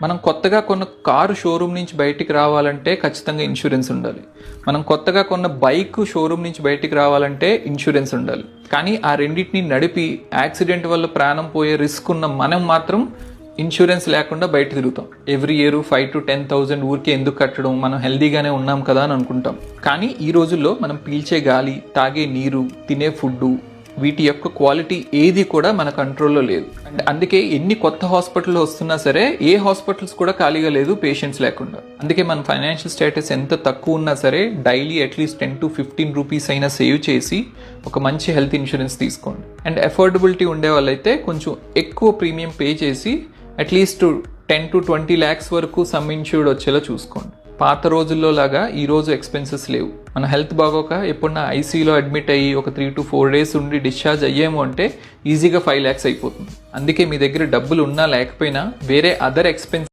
మనం కొత్తగా కొన్న కారు షోరూమ్ నుంచి బయటికి రావాలంటే ఖచ్చితంగా ఇన్సూరెన్స్ ఉండాలి. మనం కొత్తగా కొన్న బైక్ షోరూమ్ నుంచి బయటికి రావాలంటే ఇన్సూరెన్స్ ఉండాలి. కానీ ఆ రెండింటిని నడిపి యాక్సిడెంట్ వల్ల ప్రాణం పోయే రిస్క్ ఉన్న మనం మాత్రం ఇన్సూరెన్స్ లేకుండా బయట తిరుగుతాం. ఎవ్రీ ఇయర్ 5,000 to 10,000 ఊరికే ఎందుకు కట్టడం, మనం హెల్దీగానే ఉన్నాం కదా అని అనుకుంటాం. కానీ ఈ రోజుల్లో మనం పీల్చే గాలి, తాగే నీరు, తినే ఫుడ్, వీటి యొక్క క్వాలిటీ ఏది కూడా మన కంట్రోల్లో లేదు. అండ్ అందుకే ఎన్ని కొత్త హాస్పిటల్ వస్తున్నా సరే ఏ హాస్పిటల్స్ కూడా ఖాళీగా లేదు పేషెంట్స్ లేకుండా. అందుకే మన ఫైనాన్షియల్ స్టేటస్ ఎంత తక్కువ ఉన్నా సరే డైలీ అట్లీస్ట్ 10 to 15 రూపీస్ అయినా సేవ్ చేసి ఒక మంచి హెల్త్ ఇన్సూరెన్స్ తీసుకోండి. అండ్ అఫోర్డబిలిటీ ఉండే వాళ్ళైతే కొంచెం ఎక్కువ ప్రీమియం పే చేసి అట్లీస్ట్ 10 to 20 lakhs వరకు సమ్ ఇన్సూర్డ్ వచ్చేలా చూసుకోండి. పాత రోజుల్లో లాగా ఈ రోజు ఎక్స్పెన్సెస్ లేవు. మన హెల్త్ బాగోక ఎప్పుడన్నా ఐసీయూలో అడ్మిట్ అయ్యి ఒక 3 to 4 days ఉండి డిశ్చార్జ్ అయ్యాము అంటే ఈజీగా 5 lakhs అయిపోతుంది. అందుకే మీ దగ్గర డబ్బులు ఉన్నా లేకపోయినా వేరే అదర్ ఎక్స్పెన్స్